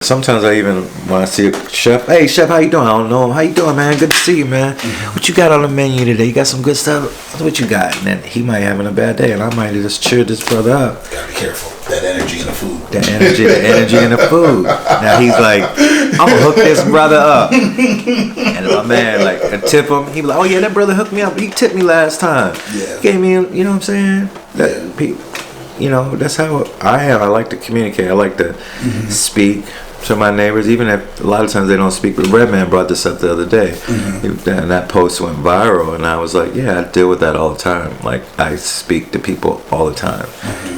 sometimes I even, when I see a chef, hey chef, how you doing? I don't know him. How you doing, man? Good to see you, man. What you got on the menu today? You got some good stuff? What you got? And then he might having a bad day, and I might just cheer this brother up. You gotta be careful. That energy in the food. The energy in the food. Now he's like, I'm gonna hook this brother up. And my man, like, I tip him. He be like, oh yeah, that brother hooked me up. He tipped me last time. Yeah. Gave me, you know what I'm saying? You know, that's how I am. I like to communicate. I like to speak to my neighbors, even if a lot of times they don't speak. But Redman brought this up the other day, and that post went viral, and I was like, yeah, I deal with that all the time. Like, I speak to people all the time,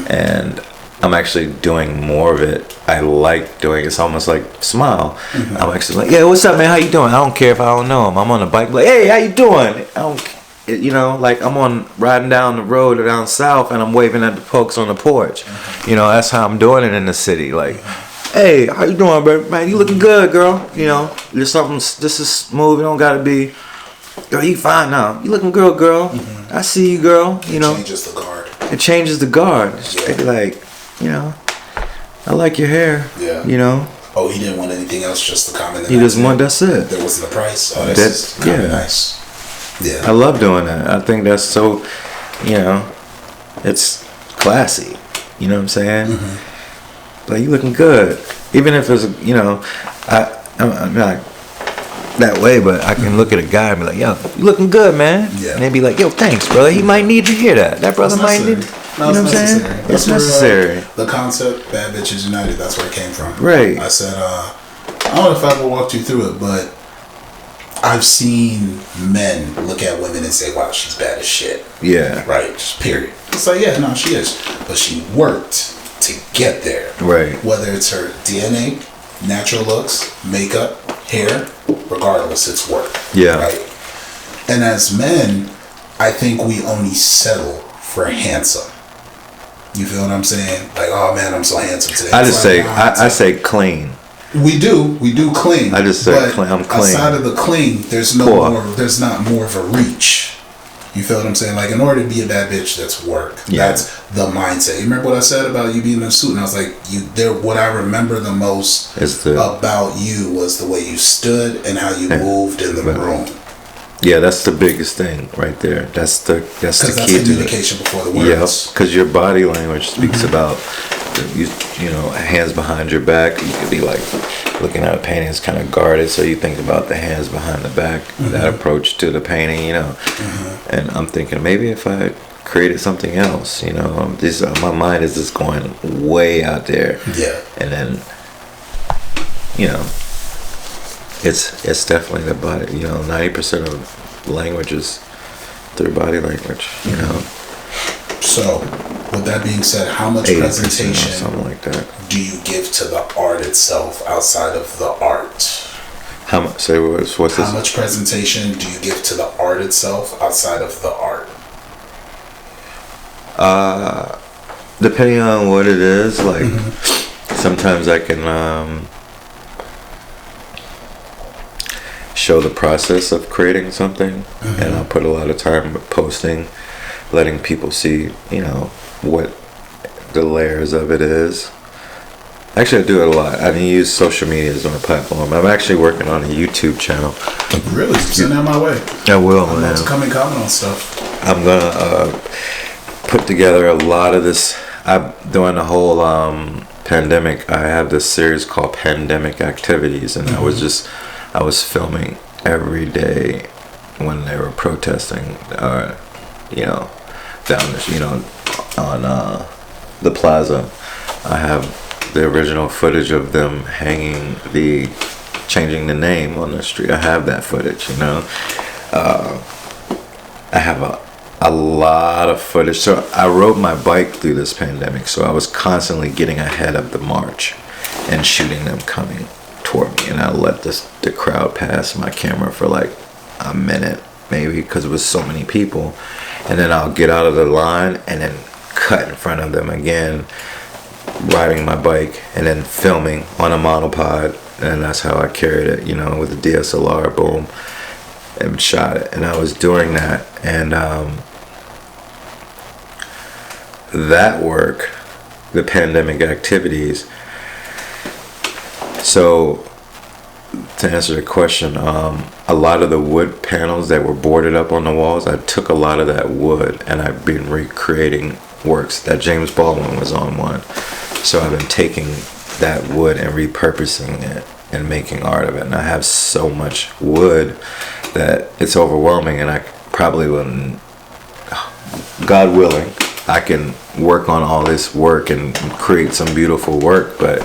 and I'm actually doing more of it. I like doing it. It's almost like Smile. I'm actually like, yeah, what's up, man? How you doing? I don't care if I don't know him. I'm on a bike, like, hey, how you doing? I don't. You know, like I'm riding down the road or down south, and I'm waving at the folks on the porch. You know, that's how I'm doing it in the city. Like, hey, how you doing, bro? Man, you looking good, girl. You know, there's something. This is smooth. You don't gotta be. Girl, you fine now. You looking good, girl. I see you, girl. You know. It changes the guard. It changes the guard. Yeah. Like, you know, I like your hair. Yeah. You know. Oh, he didn't want anything else. Just the comment. He just want. That's it. There wasn't a price. Oh, that's kind of nice. Yeah. I love doing that. I think that's so, you know, it's classy. You know what I'm saying? Like, you looking good. Even if it's, you know, I'm not that way, but I can look at a guy and be like, yo, you looking good, man. Yeah. And they'd be like, yo, thanks, brother. He might need to hear that. That brother might need. No, you know it's what I'm saying? necessary. It's necessary. The concept, Bad Bitches United, that's where it came from. Right. I said, I don't know if I ever walked you through it, but I've seen men look at women and say, wow, she's bad as shit. Yeah. Right. Just period. It's like, yeah, no, she is. But she worked to get there. Right. Whether it's her DNA, natural looks, makeup, hair, regardless, it's work. Yeah. Right. And as men, I think we only settle for handsome. You feel what I'm saying? Like, oh man, I'm so handsome today. I just say, I say clean. We do clean. I just say clean. I'm clean. Outside of the clean, there's there's not more of a reach. You feel what I'm saying? Like, in order to be a bad bitch, that's work. Yeah. That's the mindset. You remember what I said about you being in a suit? And I was like, what I remember the most about you was the way you stood and how you moved in the room. Yeah, that's the biggest thing right there. That's the key to communication before the words. Yeah, because your body language speaks about you know, hands behind your back. You could be like looking at a painting, it's kind of guarded, so you think about the hands behind the back. That approach to the painting, you know. And I'm thinking, maybe if I created something else, you know, my mind is just going way out there. Yeah. And then, you know, it's definitely the body. You know, 90% of language is through body language. You know. So, with that being said, how much presentation something like that do you give to the art itself outside of the art? How much? Say what's this? How much presentation do you give to the art itself outside of the art? Depending on what it is, like sometimes I can show the process of creating something, and I'll put a lot of time posting, letting people see, you know, what the layers of it is. Actually, I do it a lot. I use social media as my platform. I'm actually working on a YouTube channel. Really? Send that my way. I will, I'm man. about to come and comment on stuff. I'm gonna put together a lot of this. During the whole pandemic, I have this series called Pandemic Activities, and I was filming every day when they were protesting, you know, down the, you know, on the plaza. I have the original footage of them changing the name on the street. I have that footage, you know. I have a lot of footage. So I rode my bike through this pandemic, so I was constantly getting ahead of the march and shooting them coming toward me, and I let the crowd pass my camera for like a minute maybe, because it was so many people, and then I'll get out of the line and then cut in front of them again, riding my bike, and then filming on a monopod, and that's how I carried it, you know, with the DSLR, boom, and shot it. And I was doing that, and that work, the pandemic activities, So to answer the question, a lot of the wood panels that were boarded up on the walls, I took a lot of that wood and I've been recreating works. That James Baldwin was on one. So I've been taking that wood and repurposing it and making art of it. And I have so much wood that it's overwhelming, and I probably wouldn't, God willing, I can work on all this work and create some beautiful work, but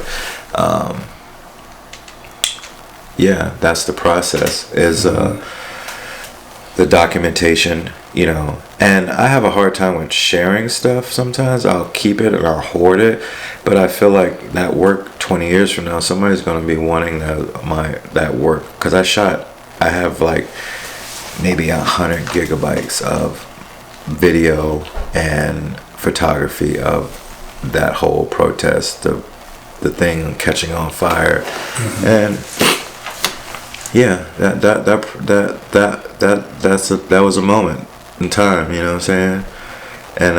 yeah, that's the process, is the documentation, you know. And I have a hard time with sharing stuff sometimes. I'll keep it or I'll hoard it, but I feel like that work 20 years from now, somebody's going to be wanting that work, because I have like maybe 100 gigabytes of video and photography of that whole protest, the thing catching on fire. And yeah, that was a moment in time, you know what I'm saying? And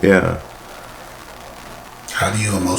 yeah. How do you emotionally